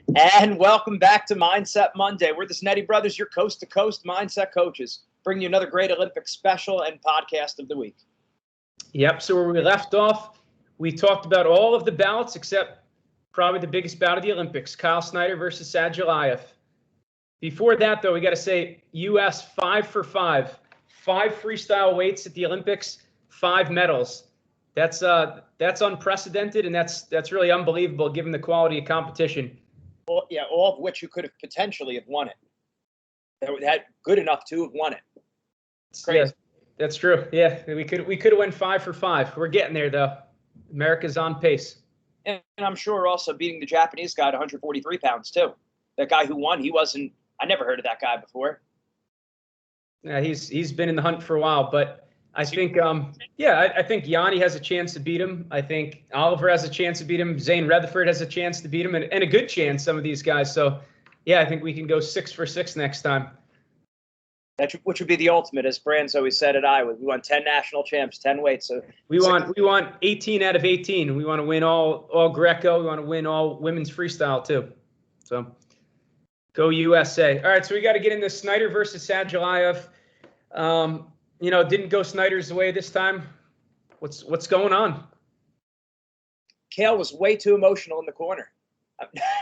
And welcome back to Mindset Monday. We're the Snetti Brothers, your coast-to-coast mindset coaches, bringing you another great Olympic special and podcast of the week. Yep, so where we left off, we talked about all of the bouts except probably the biggest bout of the Olympics, Kyle Snyder versus Sadualev. Before that, though, we got to say U.S. 5 for 5. 5 freestyle weights at the Olympics, 5 medals. That's unprecedented, and that's really unbelievable given the quality of competition. Well, yeah, all of which you could have potentially have won it. That good enough to have won it. It's crazy. Yeah, that's true. Yeah, we could have went 5 for 5. We're getting there, though. America's on pace. And I'm sure also beating the Japanese guy at 143 pounds, too. That guy who won, I never heard of that guy before. Yeah, he's been in the hunt for a while, but I think, I think Yanni has a chance to beat him. I think Oliver has a chance to beat him. Zane Rutherford has a chance to beat him, and a good chance, some of these guys. So, yeah, I think we can go 6 for 6 next time. Which would be the ultimate, as Brands always said at Iowa. We want 10 national champs, 10 weights. So we want 18 out of 18. We want to win all Greco. We want to win all women's freestyle too. So go USA. All right, so we got to get into Snyder versus Sadualev. Didn't go Snyder's way this time. What's going on? Cael was way too emotional in the corner.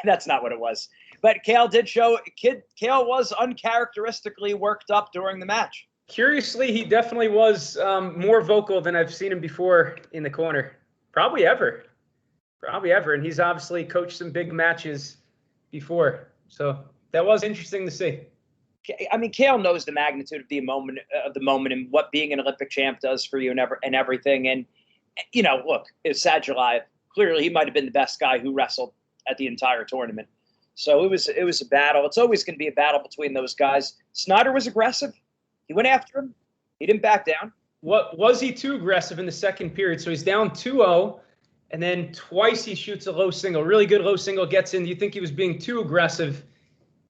That's not what it was. But Cael did show. Cael was uncharacteristically worked up during the match. Curiously, he definitely was more vocal than I've seen him before in the corner. Probably ever. And he's obviously coached some big matches before. So that was interesting to see. I mean, Cael knows the magnitude of the moment and what being an Olympic champ does for you and everything. And, look, it's Sadualev. Clearly, he might have been the best guy who wrestled at the entire tournament. So it was a battle. It's always going to be a battle between those guys. Snyder was aggressive. He went after him. He didn't back down. What was he too aggressive in the second period? So he's down 2-0, and then twice he shoots a low single. Really good low single, gets in. Do you think he was being too aggressive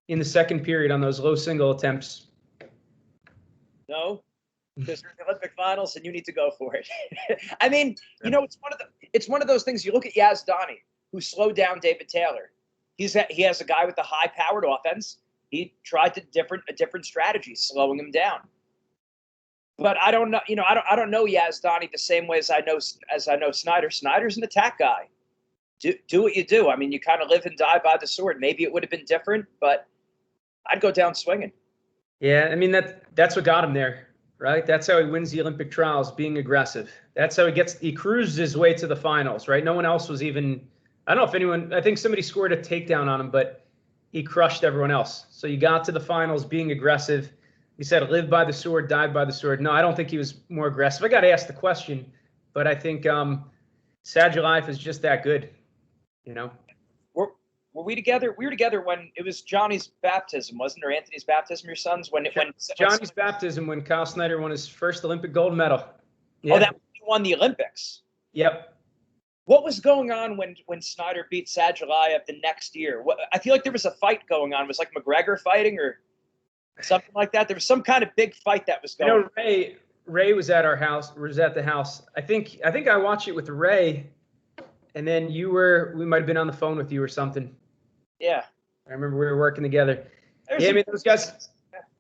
in the second period on those low single attempts? No, because you're in the Olympic finals and you need to go for it. I mean, it's one of those things. You look at Yazdani, who slowed down David Taylor. He has a guy with a high-powered offense. He tried a different strategy, slowing him down. But I don't know. I don't know Yazdani the same way as I know Snyder. Snyder's an attack guy. Do what you do. I mean, you kind of live and die by the sword. Maybe it would have been different, but I'd go down swinging. Yeah, I mean that's what got him there, right? That's how he wins the Olympic trials, being aggressive. That's how he cruised his way to the finals, right? No one else was even. I don't know if I think somebody scored a takedown on him, but he crushed everyone else. So you got to the finals being aggressive. He said, live by the sword, die by the sword. No, I don't think he was more aggressive. I got to ask the question, but I think Sadualev is just that good, Were we together? We were together when it was Johnny's baptism, wasn't it? Or Anthony's baptism, your son's? When Johnny's baptism, when Kyle Snyder won his first Olympic gold medal. Yeah. Oh, that he won the Olympics. Yep. What was going on when Snyder beat Sadualev the next year? I feel like there was a fight going on. It was like McGregor fighting or something like that. There was some kind of big fight that was going on. Ray was at our house. Was at the house. I think I watched it with Ray, and then we might have been on the phone with you or something. Yeah. I remember we were working together. Those guys,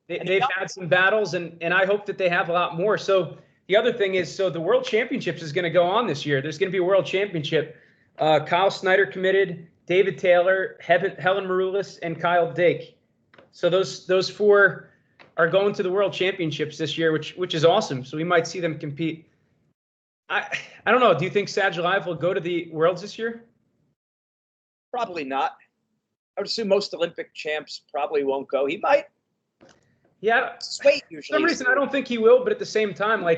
they've had some battles, and I hope that they have a lot more. So the other thing is, the World Championships is going to go on this year. There's going to be a World Championship. Kyle Snyder committed, David Taylor, Helen Maroulis, and Kyle Dake. So those 4 are going to the World Championships this year, which is awesome. So we might see them compete. I don't know. Do you think Sadualev will go to the Worlds this year? Probably not. I would assume most Olympic champs probably won't go. He might. Yeah. Weight usually. For some reason, I don't think he will, but at the same time,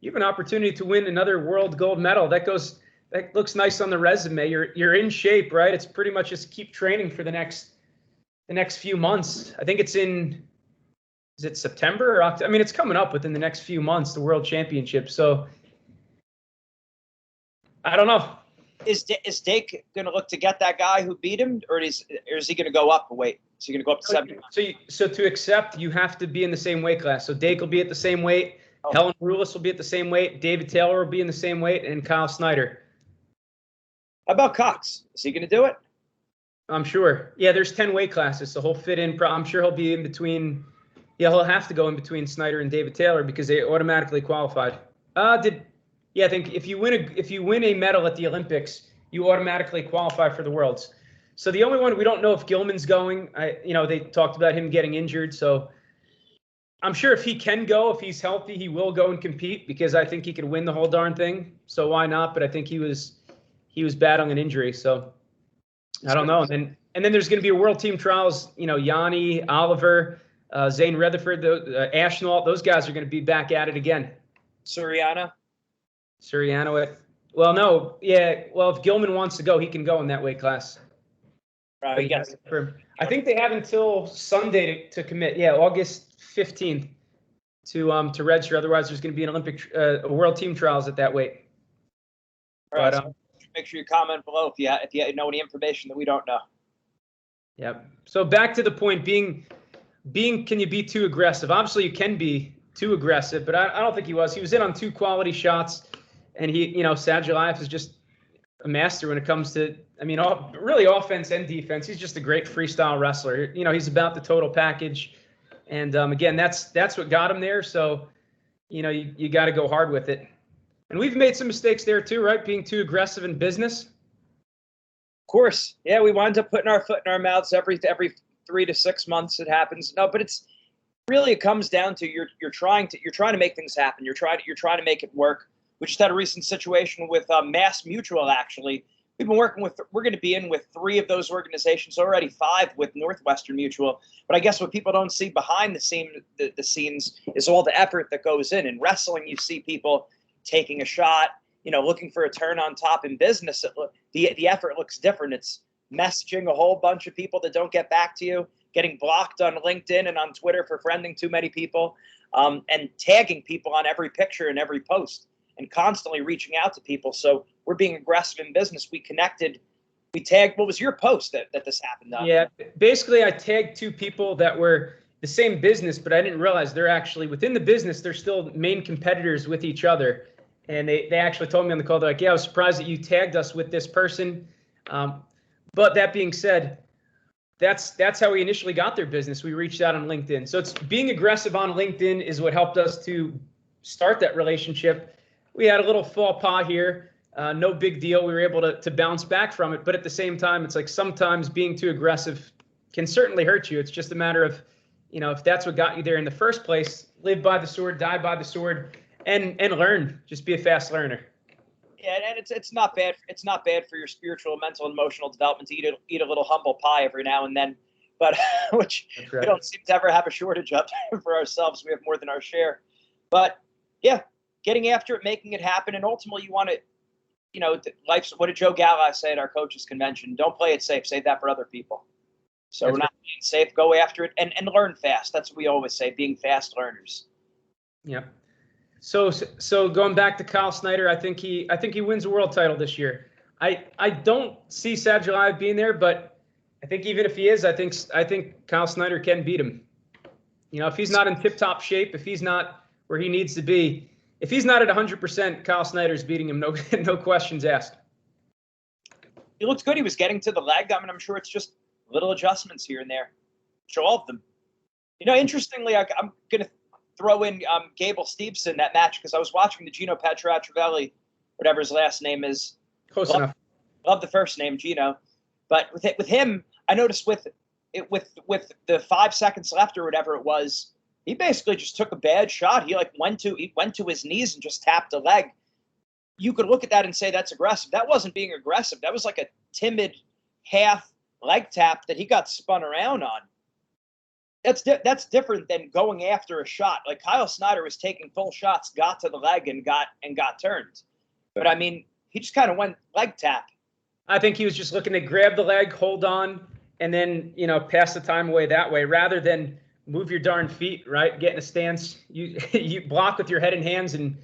you have an opportunity to win another world gold medal. That looks nice on the resume. You're in shape, right? It's pretty much just keep training for the next few months. I think it's is it September or October? I mean, it's coming up within the next few months, the World Championship. So I don't know. Is Dake going to look to get that guy who beat him, or is he going to go up a weight? Is he going to go up to 70? So to accept, you have to be in the same weight class. So Dake will be at the same weight. Oh. Helen Maroulis will be at the same weight. David Taylor will be in the same weight, and Kyle Snyder. How about Cox? Is he going to do it? I'm sure. Yeah, there's 10 weight classes, so he'll fit in. I'm sure he'll be in between. Yeah, he'll have to go in between Snyder and David Taylor because they automatically qualified. I think if you win a medal at the Olympics, you automatically qualify for the Worlds. So the only one we don't know if Gilman's going. They talked about him getting injured, so I'm sure if he can go, if he's healthy, he will go and compete because I think he could win the whole darn thing. So why not? But I think he was battling an injury, so I don't know. And then there's going to be a World Team Trials. Yanni, Oliver, Zane Rutherford, Ashnault, those guys are going to be back at it again. Suriano. Well, no, yeah. Well, if Gilman wants to go, he can go in that weight class. Right. I think they have until Sunday to commit. Yeah, August 15th to register. Otherwise, there's going to be an Olympic World Team Trials at that weight. All right. So make sure you comment below if you know any information that we don't know. Yep. So back to the point, being can you be too aggressive? Obviously, you can be too aggressive, but I don't think he was. He was in on 2 quality shots, and Sadualev is just a master when it comes to, really offense and defense. He's just a great freestyle wrestler. He's about the total package, and again, that's what got him there. So, you got to go hard with it. And we've made some mistakes there too, right? Being too aggressive in business. Of course, yeah. We wind up putting our foot in our mouths every 3 to 6 months. It happens. No, but it comes down to you're trying to make things happen. You're trying to make it work. We just had a recent situation with Mass Mutual. Actually, we're going to be in with 3 of those organizations already, 5 with Northwestern Mutual. But I guess what people don't see behind the scenes is all the effort that goes in. In wrestling, you see people taking a shot, looking for a turn on top. In business, the effort looks different. It's messaging a whole bunch of people that don't get back to you, getting blocked on LinkedIn and on Twitter for friending too many people, and tagging people on every picture and every post, and constantly reaching out to people. So we're being aggressive in business. We tagged, what was your post that this happened on? Yeah, basically I tagged 2 people that were the same business, but I didn't realize they're actually within the business. They're still main competitors with each other. And they actually told me on the call, they're like, yeah, I was surprised that you tagged us with this person. But that being said, that's how we initially got their business. We reached out on LinkedIn. So it's being aggressive on LinkedIn is what helped us to start that relationship. We had a little faux pas here. No big deal. We were able to bounce back from it. But at the same time, it's like sometimes being too aggressive can certainly hurt you. It's just a matter of, if that's what got you there in the first place, live by the sword, die by the sword, and learn. Just be a fast learner. Yeah, and it's not bad. It's not bad for your spiritual, mental, and emotional development to eat a little humble pie every now and then, but which right. We don't seem to ever have a shortage of for ourselves. We have more than our share. But yeah, getting after it, making it happen, and ultimately you want to, life's. What did Joe Gallo say at our coaches convention? Don't play it safe. Save that for other people. So we're not playing safe. Go after it and learn fast. That's what we always say. Being fast learners. Yep. So going back to Kyle Snyder, I think he wins a world title this year. I don't see Sadualev being there, but I think even if he is, I think Kyle Snyder can beat him. If he's not in tip-top shape, if he's not where he needs to be, if he's not at 100%, Kyle Snyder's beating him. No questions asked. He looked good. He was getting to the leg. I'm sure it's just little adjustments here and there. Show all of them. Interestingly, I'm gonna throw in Gable Steveson that match because I was watching the Gino Petratrivelli, whatever his last name is. Close enough. Love the first name, Gino. But with him, I noticed with the 5 seconds left or whatever it was, he basically just took a bad shot. He went to his knees and just tapped a leg. You could look at that and say that's aggressive. That wasn't being aggressive. That was like a timid half leg tap that he got spun around on. That's different than going after a shot. Like Kyle Snyder was taking full shots, got to the leg and got turned. But he just kind of went leg tap. I think he was just looking to grab the leg, hold on, and then pass the time away that way, rather than move your darn feet, right? Get in a stance. You block with your head and hands and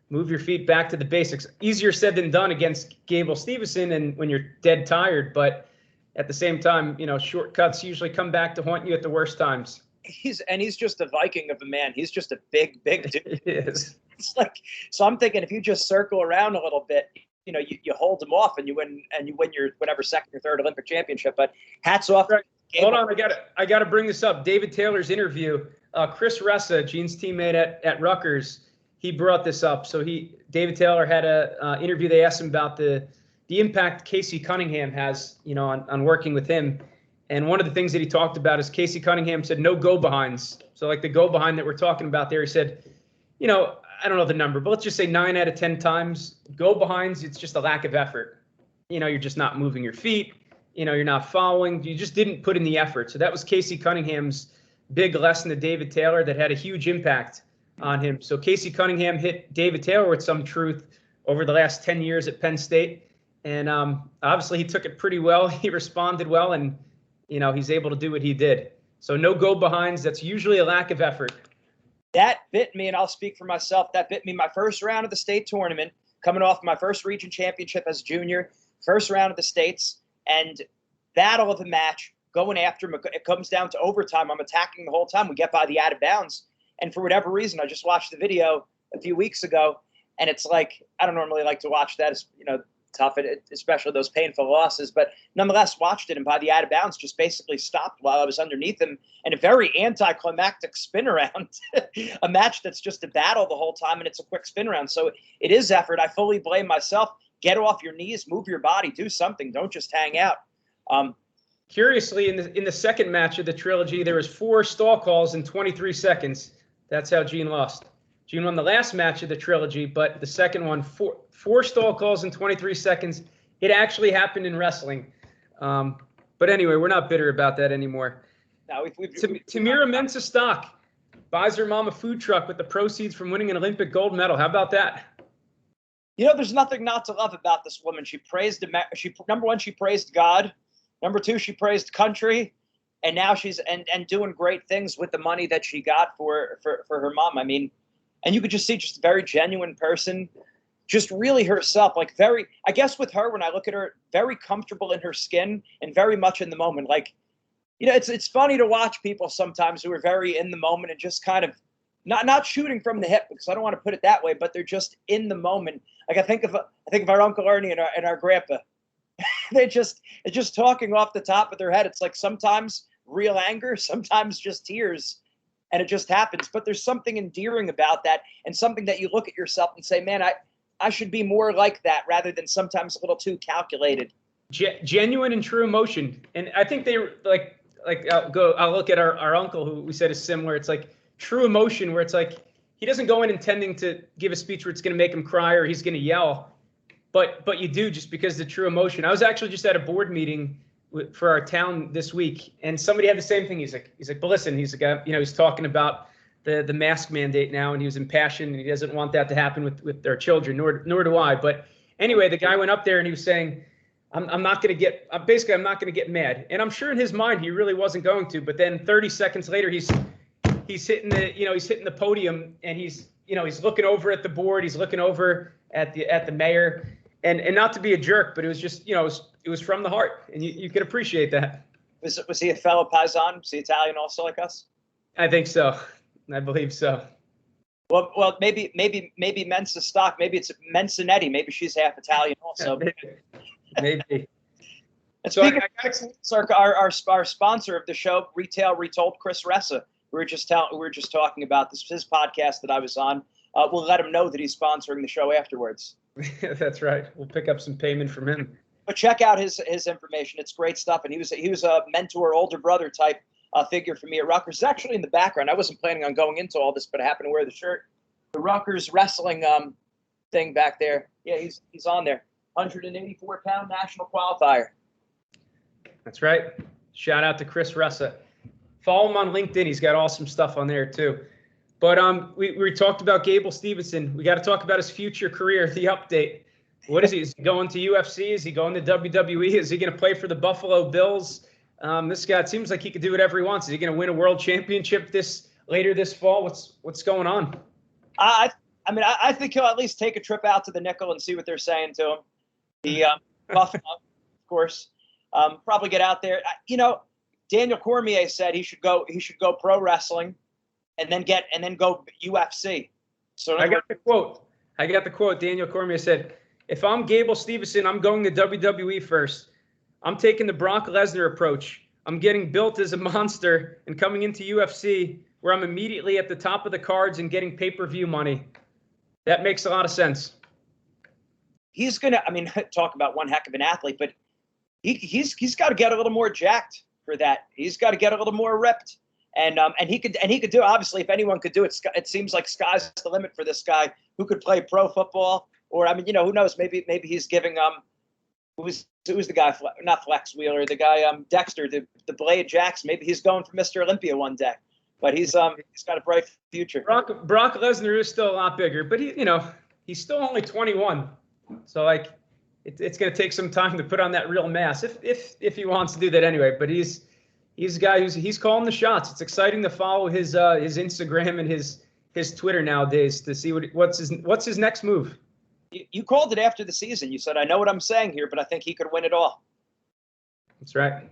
move your feet back to the basics. Easier said than done against Gable Steveson and when you're dead tired, but at the same time, shortcuts usually come back to haunt you at the worst times. He's just a Viking of a man. He's just a big dude. He is. So I'm thinking if you just circle around a little bit, you hold them off and you win your whatever second or third Olympic championship. But hats off. Right. Hold on, I gotta bring this up. David Taylor's interview. Chris Ressa, Gene's teammate at Rutgers, he brought this up. So David Taylor had a interview. They asked him about the impact Casey Cunningham has, on working with him. And one of the things that he talked about is Casey Cunningham said no go behinds. So like the go behind that we're talking about there, he said, I don't know the number, but let's just say 9 out of 10 times go behinds. It's just a lack of effort. You're just not moving your feet. You're not following. You just didn't put in the effort. So that was Casey Cunningham's big lesson to David Taylor that had a huge impact on him. So Casey Cunningham hit David Taylor with some truth over the last 10 years at Penn State. And obviously he took it pretty well. He responded well, and, he's able to do what he did. So no go behinds. That's usually a lack of effort. That bit me, and I'll speak for myself. That bit me my first round of the state tournament, coming off my first region championship as a junior, first round of the states, and battle of the match, going after him. It comes down to overtime. I'm attacking the whole time. We get by the out of bounds. And for whatever reason, I just watched the video a few weeks ago, and it's like, I don't normally like to watch that. It's, tough, especially those painful losses. But nonetheless, watched it, and by the out of bounds, just basically stopped while I was underneath him, and a very anticlimactic spin around, a match that's just a battle the whole time, and it's a quick spin around. So it is effort. I fully blame myself. Get off your knees, move your body, do something. Don't just hang out. Curiously, in the second match of the trilogy, there was 4 stall calls in 23 seconds. That's how Gene lost. Gene won the last match of the trilogy, but the second one, four stall calls in 23 seconds. It actually happened in wrestling. But anyway, we're not bitter about that anymore. No, Tamyra Mensah-Stock buys her mom a food truck with the proceeds from winning an Olympic gold medal. How about that? There's nothing not to love about this woman. She praised number one, she praised God. Number 2, she praised country. And now she's and doing great things with the money that she got for her mom. I mean, and you could just see just a very genuine person, just really herself, like very, I guess with her, when I look at her, very comfortable in her skin and very much in the moment. Like, it's funny to watch people sometimes who are very in the moment and just kind of not shooting from the hip, because I don't want to put it that way, but they're just in the moment. Like I think of our Uncle Ernie and our grandpa. They're just talking off the top of their head. It's like sometimes real anger, sometimes just tears, and it just happens. But there's something endearing about that, and something that you look at yourself and say, man, I should be more like that, rather than sometimes a little too calculated. Genuine and true emotion. And I think they like I'll look at our uncle, who we said is similar. It's like true emotion, where it's like he doesn't go in intending to give a speech where it's going to make him cry or he's going to yell. But you do, just because the true emotion. I was actually just at a board meeting for our town this week, and somebody had the same thing. He's like, but listen, he's like, he's talking about the mask mandate now, and he was impassioned, and he doesn't want that to happen with their children, nor do I. But anyway, the guy went up there and he was saying, I'm not going to get mad. And I'm sure in his mind he really wasn't going to. But then 30 seconds later, he's hitting the podium, and he's looking over at the board, he's looking over at the mayor. And not to be a jerk, but it was just, it was from the heart, and you could appreciate that. Was he a fellow Paisan? Was he Italian also like us? I think so. I believe so. Well, maybe Mensah-Stock. Maybe it's Mensanetti. Maybe she's half Italian also. Maybe. And speaking of our sponsor of the show, Retail Retold, Chris Ressa. We were just talking about this, his podcast that I was on. We'll let him know that he's sponsoring the show afterwards. That's right. We'll pick up some payment from him. But check out his information. It's great stuff. And he was a mentor, older brother type figure for me at Rutgers. It's actually in the background. I wasn't planning on going into all this, but I happened to wear the shirt. The Rutgers wrestling thing back there. Yeah, he's on there. 184-pound national qualifier. That's right. Shout out to Chris Ressa. Follow him on LinkedIn. He's got awesome stuff on there too. But we talked about Gable Steveson. We got to talk about his future career, the update. What is he? Is he going to UFC? Is he going to WWE? Is he going to play for the Buffalo Bills? This guy, it seems like he could do whatever he wants. Is he going to win a world championship later this fall? What's going on? I think he'll at least take a trip out to the Nickel and see what they're saying to him. The Buffalo, of course, probably get out there. Daniel Cormier said he should go pro wrestling, and then go UFC. So I got the quote. Daniel Cormier said, if I'm Gable Steveson, I'm going to WWE first. I'm taking the Brock Lesnar approach. I'm getting built as a monster and coming into UFC where I'm immediately at the top of the cards and getting pay-per-view money. That makes a lot of sense. He's gonna. I mean, talk about one heck of an athlete, but he's got to get a little more jacked for that. He's got to get a little more ripped, and he could do. Obviously, if anyone could do it, it seems like sky's the limit for this guy who could play pro football. Or I mean, who knows? Maybe he's giving who's the guy? Not Flex Wheeler, the guy Dexter, the Blade Jacks. Maybe he's going for Mr. Olympia one day. But he's got a bright future. Brock Lesnar is still a lot bigger, but he's still only 21. So like, it's going to take some time to put on that real mass if he wants to do that anyway. But he's a guy he's calling the shots. It's exciting to follow his Instagram and his Twitter nowadays to see what's his next move. You called it after the season. You said, I know what I'm saying here, but I think he could win it all. That's right.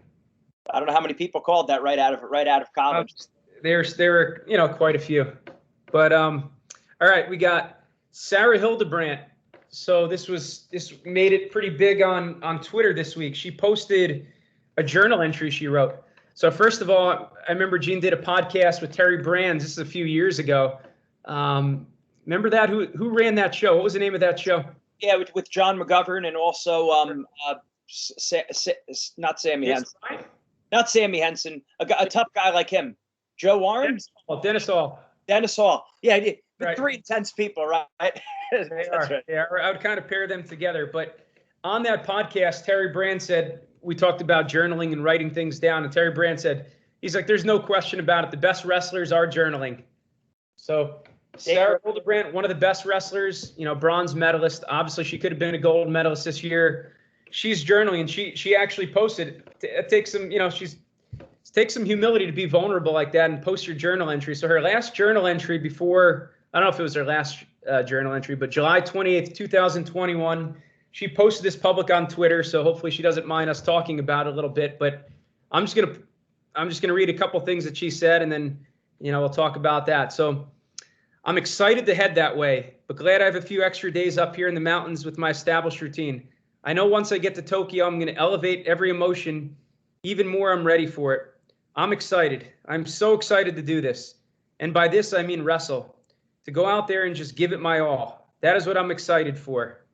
I don't know how many people called that right out of college. There were quite a few. But all right, we got Sarah Hildebrandt. So this made it pretty big on Twitter this week. She posted a journal entry she wrote. So first of all, I remember Gene did a podcast with Terry Brands. This is a few years ago. Remember that? Who ran that show? What was the name of that show? Yeah, with John McGovern and also not Sammy Henson. Not Sammy Henson. A tough guy like him. Joe Warren? Dennis Hall. Dennis Hall. Yeah, right. Three intense people, right? They are. Right. Yeah, I would kind of pair them together. But on that podcast, Terry Brand said, we talked about journaling and writing things down. And Terry Brand said, he's like, there's no question about it. The best wrestlers are journaling. So Sarah Hildebrandt, one of the best wrestlers, bronze medalist. Obviously, she could have been a gold medalist this year. She's journaling, and she actually posted. It takes some, it takes some humility to be vulnerable like that and post your journal entry. So her last journal entry before, I don't know if it was her last journal entry, but July 28th, 2021, she posted this public on Twitter. So hopefully she doesn't mind us talking about it a little bit. But I'm just gonna read a couple things that she said, and then we'll talk about that. So I'm excited to head that way, but glad I have a few extra days up here in the mountains with my established routine. I know once I get to Tokyo, I'm going to elevate every emotion even more. I'm ready for it. I'm excited. I'm so excited to do this. And by this, I mean wrestle. To go out there and just give it my all. That is what I'm excited for.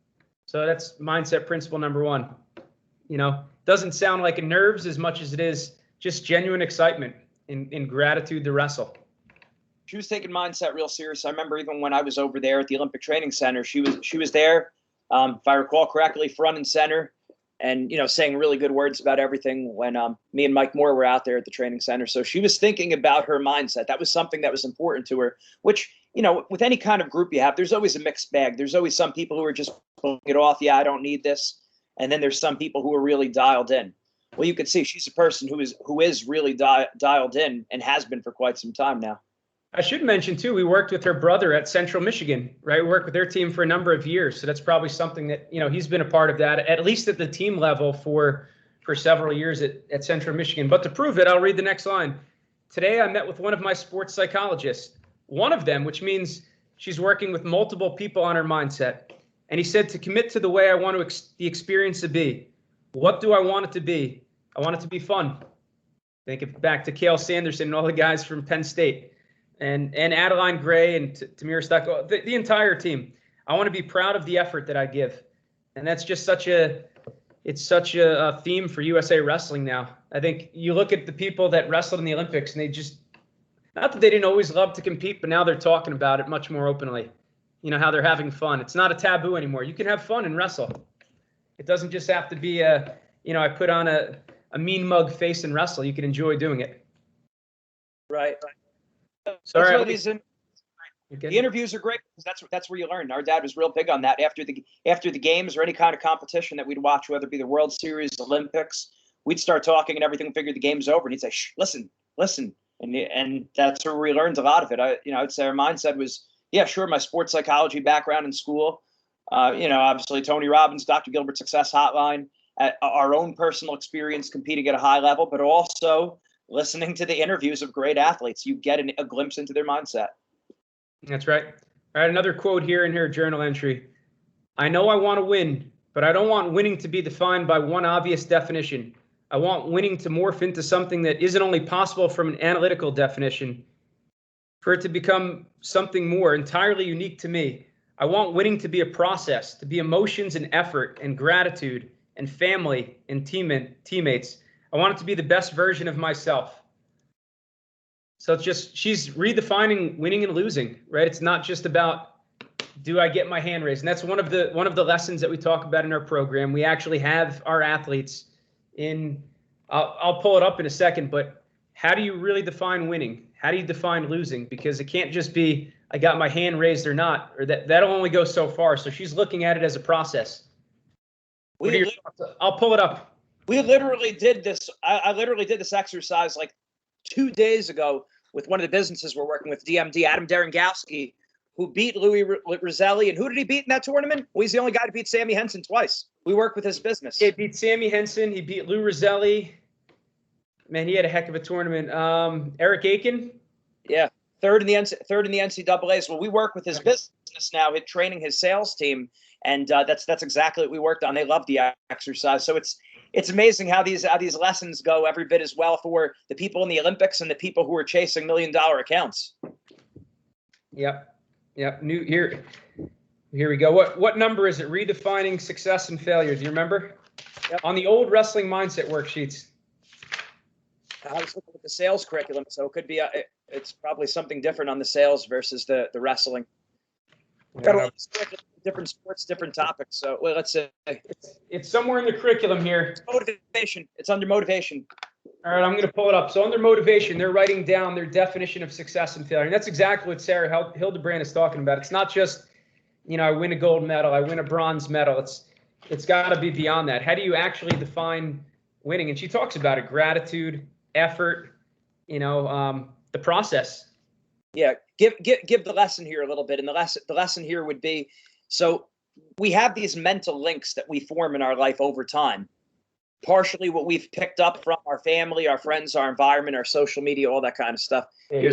So that's mindset principle number one. Doesn't sound like a nerves as much as it is just genuine excitement and gratitude to wrestle. She was taking mindset real serious. I remember even when I was over there at the Olympic Training Center, she was there, if I recall correctly, front and center, and saying really good words about everything when me and Mike Moore were out there at the training center. So she was thinking about her mindset. That was something that was important to her, which, with any kind of group you have, there's always a mixed bag. There's always some people who are just pulling it off. Yeah, I don't need this. And then there's some people who are really dialed in. Well, you can see she's a person who is really dialed in and has been for quite some time now. I should mention, too, we worked with her brother at Central Michigan, right? We worked with their team for a number of years. So that's probably something that, he's been a part of that, at least at the team level for several years at Central Michigan. But to prove it, I'll read the next line. Today, I met with one of my sports psychologists, one of them, which means she's working with multiple people on her mindset. And he said to commit to the way I want the experience to be. What do I want it to be? I want it to be fun. Think back to Cael Sanderson and all the guys from Penn State. And Adeline Gray and Tamyra Mensah-Stock, the entire team. I want to be proud of the effort that I give. And that's just such a theme for USA Wrestling now. I think you look at the people that wrestled in the Olympics, and they just, not that they didn't always love to compete, but now they're talking about it much more openly. How they're having fun. It's not a taboo anymore. You can have fun and wrestle. It doesn't just have to be I put on a mean mug face and wrestle. You can enjoy doing it. Right. Sorry. The interviews are great because that's where you learn. Our dad was real big on that. After the games or any kind of competition that we'd watch, whether it be the World Series, Olympics, we'd start talking and everything. Figure the game's over, and he'd say, "Shh, listen," and that's where we learned a lot of it. I'd say our mindset was, yeah, sure, my sports psychology background in school, obviously Tony Robbins, Dr. Gilbert Success Hotline, our own personal experience competing at a high level, but also listening to the interviews of great athletes. You get a glimpse into their mindset. That's right. All right, another quote here in her journal entry. I know I want to win, but I don't want winning to be defined by one obvious definition. I want winning to morph into something that isn't only possible from an analytical definition, for it to become something more entirely unique to me. I want winning to be a process, to be emotions and effort and gratitude and family and teammates. I want it to be the best version of myself. So it's just, she's redefining winning and losing, right? It's not just about, do I get my hand raised? And that's one of the lessons that we talk about in our program. We actually have our athletes in, I'll pull it up in a second, but how do you really define winning? How do you define losing? Because it can't just be, I got my hand raised or not, or that'll only go so far. So she's looking at it as a process. I'll pull it up. We literally did this. I literally did this exercise like 2 days ago with one of the businesses we're working with, DMD, Adam Derengowski, who beat Louis Roselli. And who did he beat in that tournament? Well, he's the only guy to beat Sammy Henson twice. We work with his business. He beat Sammy Henson. He beat Lou Roselli. Man, he had a heck of a tournament. Eric Aiken. Yeah, third in the NCAAs. Well, we work with his business now, training his sales team, and that's exactly what we worked on. They love the exercise. So it's amazing how these lessons go every bit as well for the people in the Olympics and the people who are chasing $1 million accounts. Yep. Here we go. What number is it? Redefining success and failure. Do you remember? Yep. On the old wrestling mindset worksheets. I was looking at the sales curriculum, so it could be it's probably something different on the sales versus the wrestling. Got a lot of different sports, different topics. So let's say it's somewhere in the curriculum here. It's motivation. It's under motivation. All right, I'm going to pull it up. So under motivation, they're writing down their definition of success and failure. And that's exactly what Sarah Hildebrandt is talking about. It's not just, I win a gold medal, I win a bronze medal. It's got to be beyond that. How do you actually define winning? And she talks about it: gratitude, effort, the process. Yeah, give the lesson here a little bit. And the lesson here would be, so we have these mental links that we form in our life over time. Partially what we've picked up from our family, our friends, our environment, our social media, all that kind of stuff. Here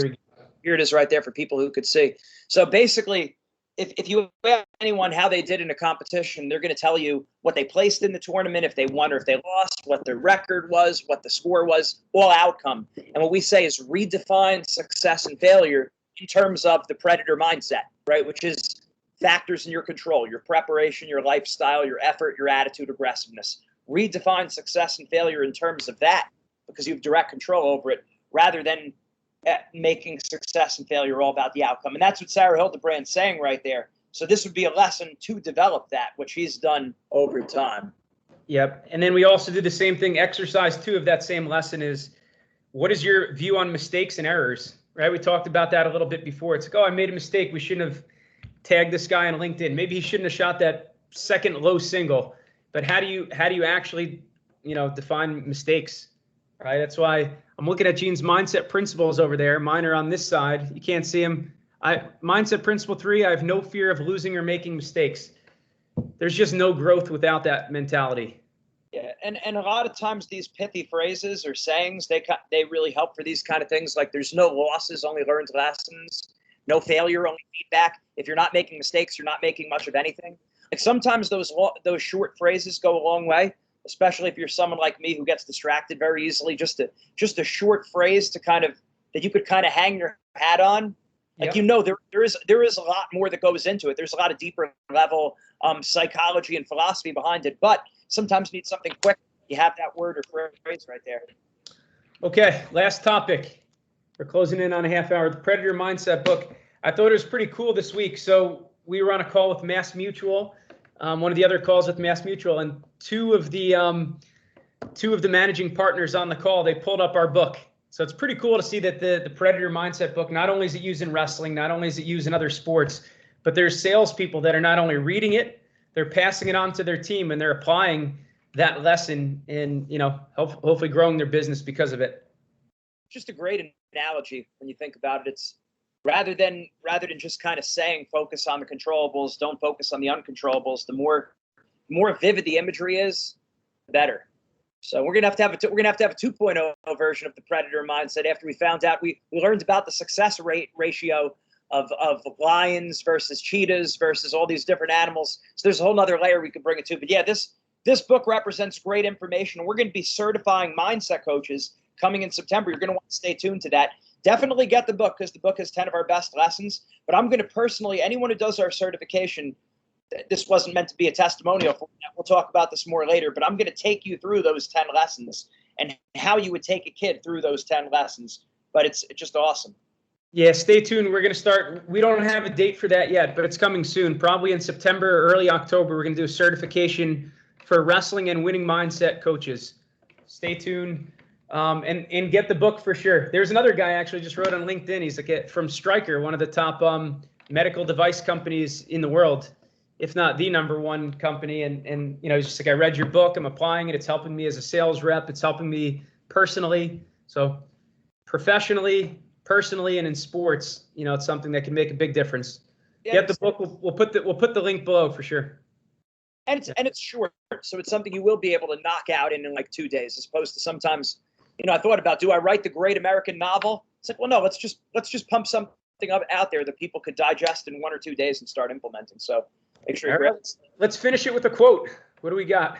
it is right there for people who could see. So basically, if you ask anyone how they did in a competition, they're going to tell you what they placed in the tournament, if they won or if they lost, what their record was, what the score was, all outcome. And what we say is redefine success and failure in terms of the predator mindset, right? Which is factors in your control, your preparation, your lifestyle, your effort, your attitude, aggressiveness. Redefine success and failure in terms of that, because you have direct control over it, rather than making success and failure all about the outcome. And that's what Sarah Hildebrandt's saying right there. So this would be a lesson to develop that, which he's done over time. Yep. And then we also do the same thing. Exercise 2 of that same lesson is, what is your view on mistakes and errors? Right? We talked about that a little bit before. It's like, oh, I made a mistake. We shouldn't have tagged this guy on LinkedIn. Maybe he shouldn't have shot that second low single. But how do you actually, define mistakes, right? That's why I'm looking at Gene's mindset principles over there. Mine are on this side. You can't see them. Mindset principle 3, I have no fear of losing or making mistakes. There's just no growth without that mentality. Yeah, and a lot of times these pithy phrases or sayings, they really help for these kind of things. Like there's no losses, only learned lessons. No failure, only feedback. If you're not making mistakes, you're not making much of anything. Like sometimes those short phrases go a long way, especially if you're someone like me who gets distracted very easily. Just a short phrase that you could kind of hang your hat on. Like, yep. There is a lot more that goes into it. There's a lot of deeper level psychology and philosophy behind it. But sometimes you need something quick. You have that word or phrase right there. Okay, last topic. We're closing in on a half hour. The Predator Mindset book. I thought it was pretty cool this week. So we were on a call with Mass Mutual, one of the other calls with Mass Mutual, and two of the managing partners on the call, they pulled up our book. So it's pretty cool to see that the Predator Mindset book, not only is it used in wrestling, not only is it used in other sports, but there's salespeople that are not only reading it, they're passing it on to their team, and they're applying that lesson in, hopefully growing their business because of it. Just a great analogy when you think about it. It's rather than just kind of saying focus on the controllables, don't focus on the uncontrollables. The more vivid the imagery is, the better. So we're gonna have to have a 2.0 version of the Predator Mindset. After we found out, we learned about the success rate ratio of lions versus cheetahs versus all these different animals. So there's a whole nother layer we could bring it to. But yeah, this book represents great information. We're going to be certifying mindset coaches coming in September. You're going to want to stay tuned to that. Definitely get the book because the book has 10 of our best lessons. But I'm going to personally, anyone who does our certification, this wasn't meant to be a testimonial for that. We'll talk about this more later, but I'm going to take you through those 10 lessons and how you would take a kid through those 10 lessons. But it's just awesome. Yeah, stay tuned. We're going to start. We don't have a date for that yet, but it's coming soon. Probably in September or early October, we're going to do a certification for wrestling and winning mindset coaches. Stay tuned and get the book for sure. There's another guy actually just wrote on LinkedIn. He's like from Stryker, one of the top medical device companies in the world, if not the #1 company. And you know, he's just like, I read your book. I'm applying it. It's helping me as a sales rep. It's helping me personally. So professionally, personally, and in sports, you know, it's something that can make a big difference. Yeah, get the book. We'll put the link below for sure. And it's short, so it's something you will be able to knock out in like 2 days, as opposed to sometimes, you know, I thought about, do I write the great American novel? It's like, well, no, let's just pump something up out there that people could digest in 1 or 2 days and start implementing. So make sure you grab it. Let's finish it with a quote. What do we got?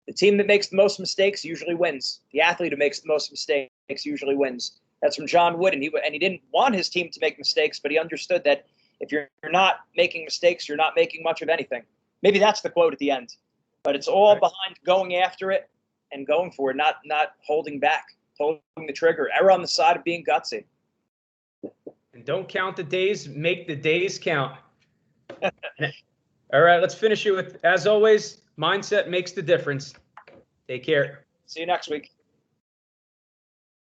The team that makes the most mistakes usually wins. The athlete who makes the most mistakes usually wins. That's from John Wooden. He didn't want his team to make mistakes, but he understood that if you're not making mistakes, you're not making much of anything. Maybe that's the quote at the end. But it's all behind going after it and going for it, not holding back, pulling the trigger. Err on the side of being gutsy. And don't count the days, make the days count. All right, let's finish it with, as always, mindset makes the difference. Take care. See you next week.